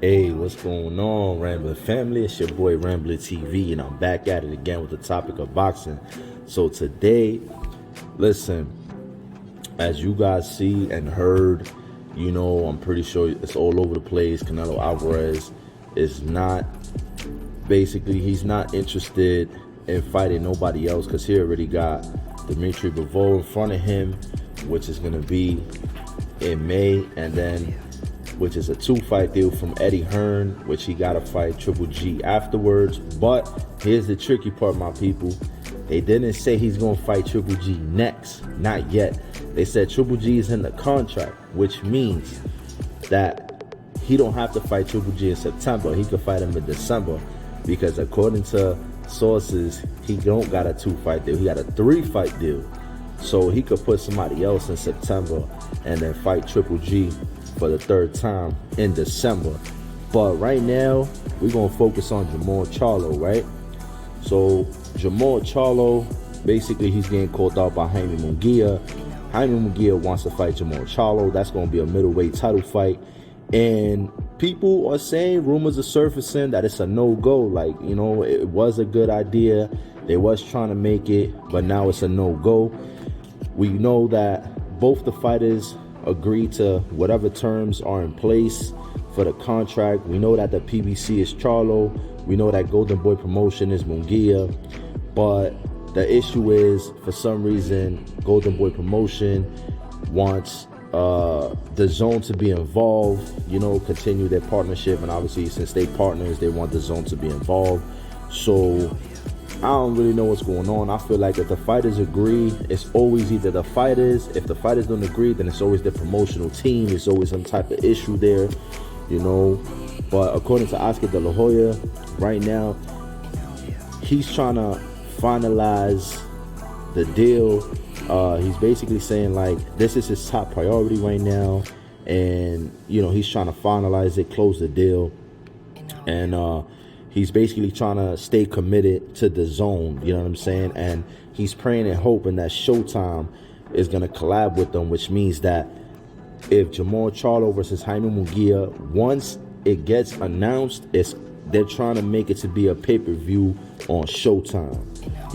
Hey, what's going on, Rambler family? It's your boy Rambler TV, and I'm back at it again with the topic of boxing. So today, listen, as you guys see and heard, I'm pretty sure it's all over the place. Canelo Alvarez is not, basically, he's not interested in fighting nobody else because he already got Dimitri Bivol in front of him, which is going to be in May, and then which is a 2-fight deal from Eddie Hearn, which he got to fight Triple G afterwards. But here's the tricky part, my people. They didn't say he's going to fight Triple G next. Not yet. They said Triple G is in the contract, which means that he don't have to fight Triple G in September. He could fight him in December, because according to sources, he don't got a 2-fight deal. He got a 3-fight deal. So he could put somebody else in September and then fight Triple G for the 3rd time in December. But right now, we're going to focus on Jamal Charlo, right? So Jamal Charlo, basically he's getting called out by Jaime Munguia. Jaime Munguia wants to fight Jamal Charlo. That's going to be a middleweight title fight. And people are saying, rumors are surfacing that it's a no-go. Like, it was a good idea. They was trying to make it, but now it's a no-go. We know that both the fighters agree to whatever terms are in place for the contract. We know that the PBC is Charlo. We know that Golden Boy Promotion is Munguia. But the issue is, for some reason, Golden Boy Promotion wants the Zone to be involved, continue their partnership. And obviously, since they partners, they want the Zone to be involved. So I don't really know what's going on. I feel like if the fighters agree, it's always either the fighters. If the fighters don't agree, then it's always the promotional team. There's always some type of issue there, But according to Oscar De La Hoya, right now, he's trying to finalize the deal. He's basically saying, like, this is his top priority right now. And, he's trying to finalize it, close the deal. And, he's basically trying to stay committed to the Zone, you know what I'm saying? And he's praying and hoping that Showtime is going to collab with them, which means that if Jamal Charlo versus Jaime Munguia, once it gets announced, they're trying to make it to be a pay-per-view on Showtime.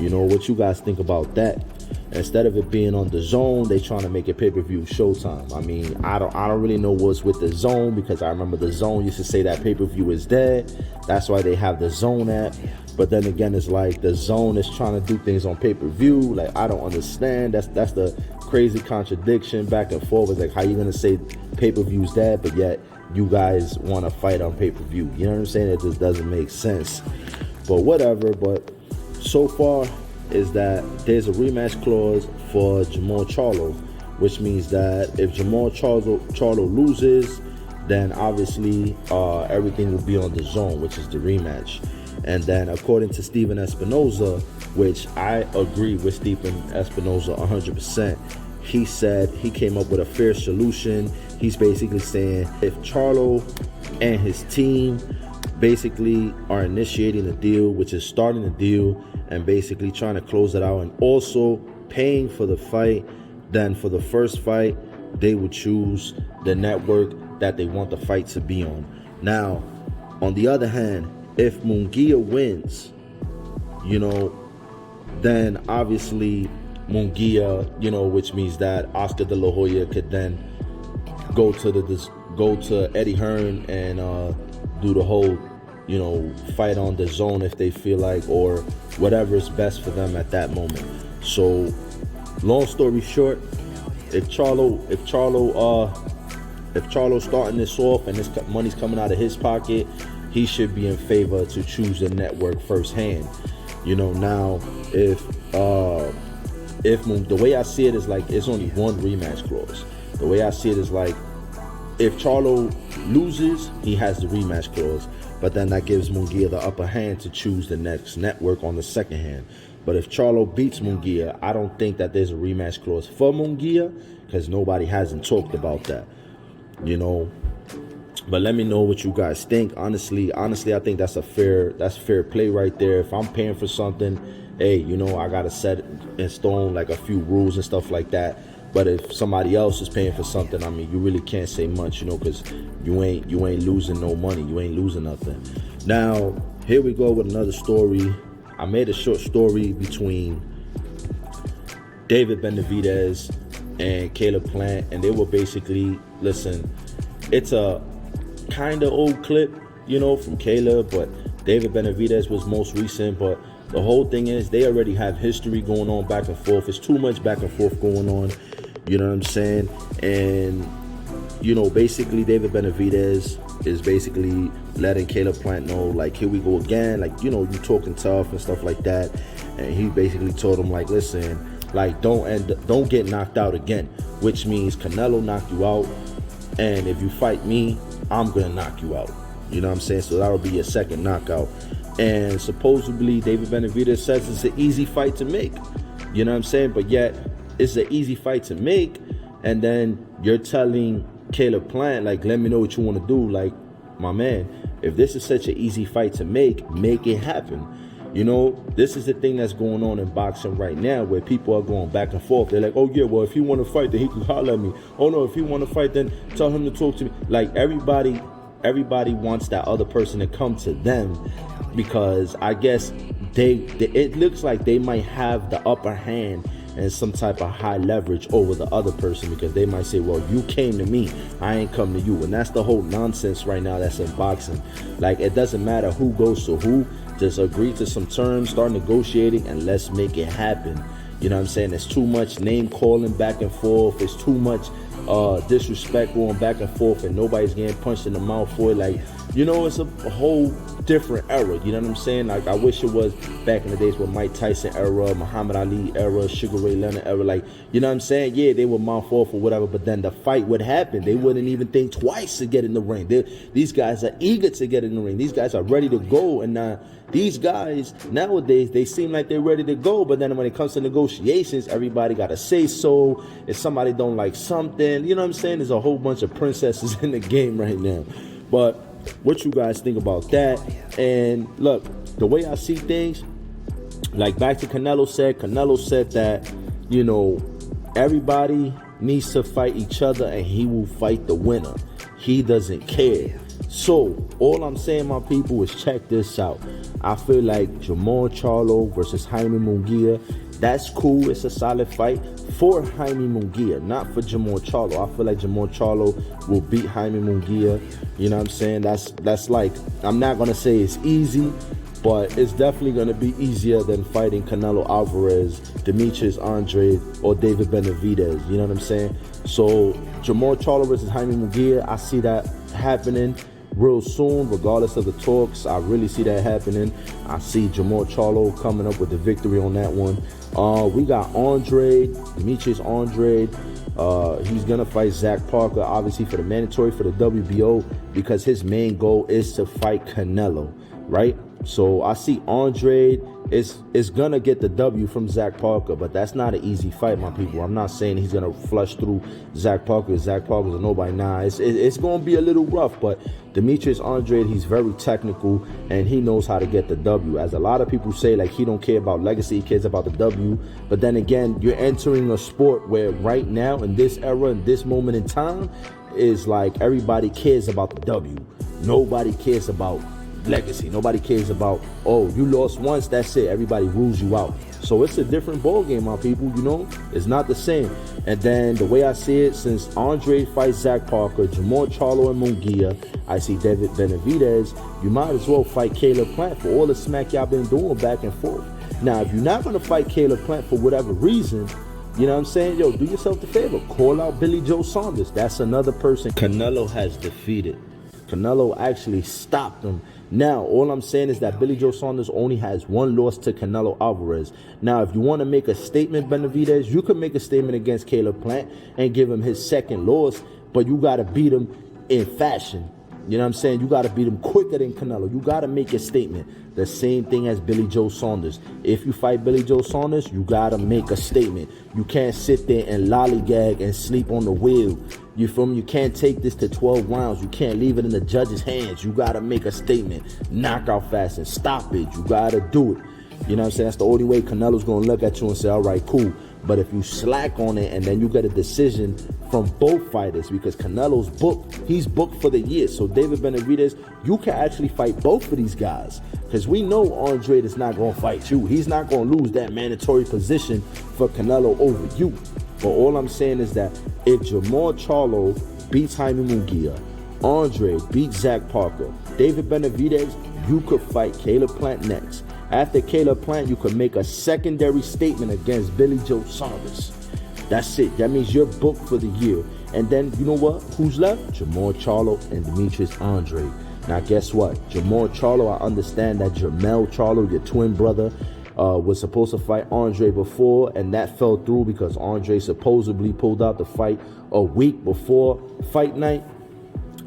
What you guys think about that? Instead of it being on the Zone, they trying to make it pay-per-view Showtime. I mean, I don't really know what's with the Zone, because I remember the Zone used to say that pay-per-view is dead. That's why they have the Zone app. But then again, it's like the Zone is trying to do things on pay-per-view. Like, I don't understand. That's the crazy contradiction back and forth. It's like, how you gonna say pay-per-view's dead, but yet you guys want to fight on pay-per-view? You know what I'm saying? It just doesn't make sense. But whatever. But so far is that there's a rematch clause for Jamal Charlo, which means that if Jamal Charlo loses, then obviously everything will be on the Zone, which is the rematch. And then according to Steven Espinoza, which I agree with Steven Espinoza 100%, he said he came up with a fair solution. He's basically saying if Charlo and his team basically are initiating the deal, which is starting the deal and basically trying to close it out and also paying for the fight, then for the first fight, they would choose the network that they want the fight to be on. Now, on the other hand, if Munguia wins, then obviously Munguia, which means that Oscar De La Hoya could then go to Eddie Hearn and do the whole, fight on the Zone if they feel like, or whatever is best for them at that moment. So, long story short, if Charlo starting this off and this money's coming out of his pocket, he should be in favor to choose the network firsthand. Now if the way I see it is like, it's only one rematch clause. The way I see it is like, if Charlo loses, he has the rematch clause, but then that gives Munguia the upper hand to choose the next network on the second hand. But if Charlo beats Munguia, I don't think that there's a rematch clause for Munguia, because nobody hasn't talked about that, But let me know what you guys think. Honestly, I think that's fair play right there. If I'm paying for something, hey, I gotta set in stone like a few rules and stuff like that. But if somebody else is paying for something, I mean, you really can't say much, because you ain't losing no money. You ain't losing nothing. Now, here we go with another story. I made a short story between David Benavidez and Caleb Plant, and they were basically, listen, it's a kind of old clip, from Caleb, but David Benavidez was most recent. But the whole thing is they already have history going on back and forth. It's too much back and forth going on, you know what I'm saying? And, basically David Benavidez is basically letting Caleb Plant know, like, here we go again, like, you talking tough and stuff like that. And he basically told him, like, listen, like, don't get knocked out again, which means Canelo knocked you out, and if you fight me, I'm gonna knock you out. You know what I'm saying? So that'll be your second knockout. And supposedly David Benavidez says it's an easy fight to make. You know what I'm saying? But yet it's an easy fight to make, and then you're telling Caleb Plant, like, let me know what you want to do. Like, my man, if this is such an easy fight to make it happen. This is the thing that's going on in boxing right now, where people are going back and forth. They're like, oh yeah, well, if he want to fight, then he can holler at me. Oh no, if he want to fight, then tell him to talk to me. Like, everybody wants that other person to come to them, because I guess it looks like they might have the upper hand and some type of high leverage over the other person, because they might say, well, you came to me, I ain't come to you. And that's the whole nonsense right now that's in boxing. Like, it doesn't matter who goes to who. Just agree to some terms, start negotiating, and let's make it happen. You know what I'm saying? There's too much name calling back and forth. There's too much disrespect going back and forth, and nobody's getting punched in the mouth for it. Like, it's a whole different era. You know what I'm saying? Like, I wish it was back in the days with Mike Tyson era, Muhammad Ali era, Sugar Ray Leonard era. Like, you know what I'm saying? Yeah, they would mouth off or whatever, but then the fight would happen. They wouldn't even think twice to get in the ring. These guys are eager to get in the ring. These guys are ready to go. And these guys nowadays, they seem like they're ready to go, but then when it comes to negotiations, everybody got to say so. If somebody don't like something, you know what I'm saying? There's a whole bunch of princesses in the game right now. But what you guys think about that? And look, the way I see things, like, back to Canelo said that, everybody needs to fight each other and he will fight the winner. He doesn't care. So all I'm saying, my people, is check this out. I feel like Jamal Charlo versus Jaime Munguia, that's cool. It's a solid fight for Jaime Munguia, not for Jamal Charlo. I feel like Jamal Charlo will beat Jaime Munguia. You know what I'm saying? That's like, I'm not going to say it's easy, but it's definitely going to be easier than fighting Canelo Alvarez, Demetrius Andrade, or David Benavidez. You know what I'm saying? So Jamal Charlo versus Jaime Munguia, I see that happening real soon, regardless of the talks. I really see that happening. I see Jamal Charlo coming up with the victory on that one. We got Demetrius Andrade. He's gonna fight Zach Parker, obviously for the mandatory for the WBO, because his main goal is to fight Canelo, right? So I see Andrade is gonna get the W from Zach Parker, but that's not an easy fight, my people. I'm not saying he's gonna flush through Zach Parker. Zach Parker's a nobody. Nah, it's gonna be a little rough, but Demetrius Andrade, he's very technical and he knows how to get the W. As a lot of people say, like, he don't care about legacy, he cares about the W. But then again, you're entering a sport where right now, in this era, in this moment in time, is like everybody cares about the W. Nobody cares about legacy. Nobody cares about, oh, you lost once, that's it. Everybody rules you out. So it's a different ball game, my people. It's not the same. And then the way I see it, since Andre fights Zach Parker, Jamal Charlo and Munguia, I see David Benavidez, you might as well fight Caleb Plant for all the smack y'all been doing back and forth. Now, if you're not going to fight Caleb Plant for whatever reason, you know what I'm saying? Yo, do yourself the favor. Call out Billy Joe Saunders. That's another person Canelo has defeated. Canelo actually stopped him. Now, all I'm saying is that Billy Joe Saunders only has one loss to Canelo Alvarez. Now, if you want to make a statement, Benavidez, you can make a statement against Caleb Plant and give him his second loss, but you got to beat him in fashion. You know what I'm saying? You got to beat him quicker than Canelo. You got to make a statement. The same thing as Billy Joe Saunders. If you fight Billy Joe Saunders, you got to make a statement. You can't sit there and lollygag and sleep on the wheel. You feel me? You can't take this to 12 rounds. You can't leave it in the judge's hands. You got to make a statement. Knockout fast and stop it. You got to do it. You know what I'm saying? That's the only way Canelo's going to look at you and say, all right, cool. But if you slack on it and then you get a decision from both fighters, because Canelo's booked, he's booked for the year. So David Benavidez, you can actually fight both of these guys, because we know Andrade is not going to fight you. He's not going to lose that mandatory position for Canelo over you. But all I'm saying is that if Jamal Charlo beats Jaime Munguia, Andrade beats Zach Parker, David Benavidez, you could fight Caleb Plant next. After Caleb Plant, you could make a secondary statement against Billy Joe Saunders. That's it. That means you're booked for the year. And then, you know what? Who's left? Jamal Charlo and Demetrius Andrade. Now, guess what? Jamal Charlo, I understand that Jamal Charlo, your twin brother, was supposed to fight Andrade before, and that fell through because Andrade supposedly pulled out the fight a week before fight night.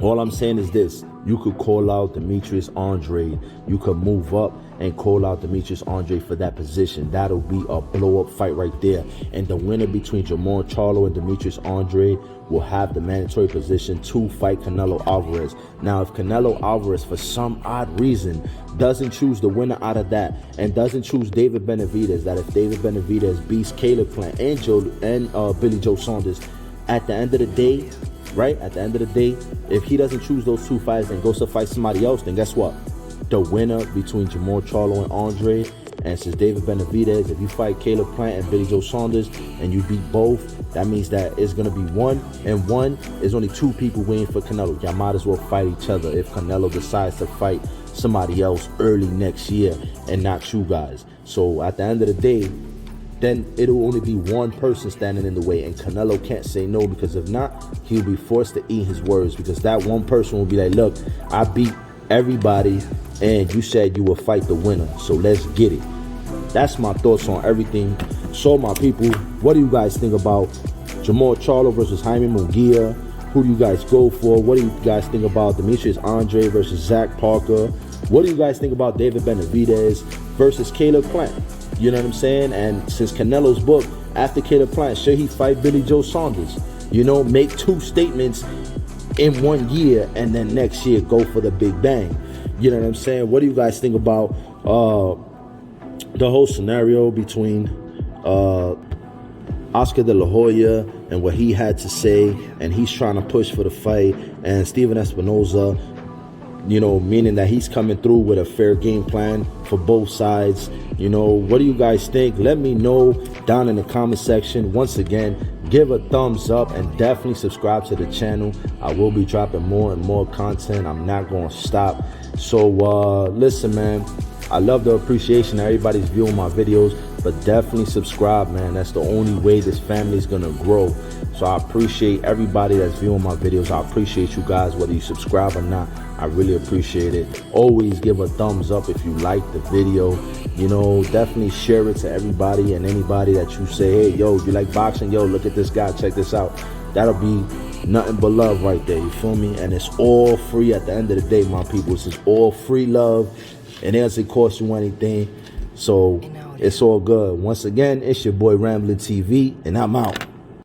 All I'm saying is this. You could call out Demetrius Andrade. You could move up and call out Demetrius Andrade for that position. That'll be a blow-up fight right there. And the winner between Jamal Charlo and Demetrius Andrade will have the mandatory position to fight Canelo Alvarez. Now, if Canelo Alvarez, for some odd reason, doesn't choose the winner out of that and doesn't choose David Benavidez, that if David Benavidez beats Caleb Plant and Billy Joe Saunders, at the end of the day, right? At the end of the day, if he doesn't choose those two fights and goes to fight somebody else, then guess what? The winner between Jamal Charlo and Andrade, and since David Benavidez, if you fight Caleb Plant and Billy Joe Saunders and you beat both, that means that it's going to be 1-1. There's only two people waiting for Canelo. Y'all might as well fight each other if Canelo decides to fight somebody else early next year and not you guys. So at the end of the day, then it'll only be one person standing in the way, and Canelo can't say no, because if not, he'll be forced to eat his words, because that one person will be like, look, I beat everybody and you said you will fight the winner, so let's get it. That's my thoughts on everything. So my people, what do you guys think about Jamal Charlo versus Jaime Munguia? Who do you guys go for? What do you guys think about Demetrius Andrade versus Zach Parker? What do you guys think about David Benavidez versus Caleb Plant? You know what I'm saying? And since Canelo's book, after Caleb Plant, should he fight Billy Joe Saunders? You know, make two statements in 1 year and then next year go for the big bang. You know what I'm saying? What do you guys think about the whole scenario between Oscar De La Hoya and what he had to say, and he's trying to push for the fight, and Steven Espinoza, you know, meaning that he's coming through with a fair game plan for both sides? You know, what do you guys think? Let me know down in the comment section. Once again, give a thumbs up and definitely subscribe to the channel. I will be dropping more and more content. I'm not going to stop. So listen, man, I love the appreciation. Everybody's viewing my videos, but definitely subscribe, man. That's the only way this family is going to grow. So I appreciate everybody that's viewing my videos. I appreciate you guys, whether you subscribe or not. I really appreciate it. Always give a thumbs up if you like the video. You know, definitely share it to everybody and anybody that you say, hey, yo, you like boxing? Yo, look at this guy. Check this out. That'll be nothing but love right there. You feel me? And it's all free at the end of the day, my people. This is all free love. It doesn't cost you anything. So it's all good. Once again, it's your boy Ramblin' TV, and I'm out.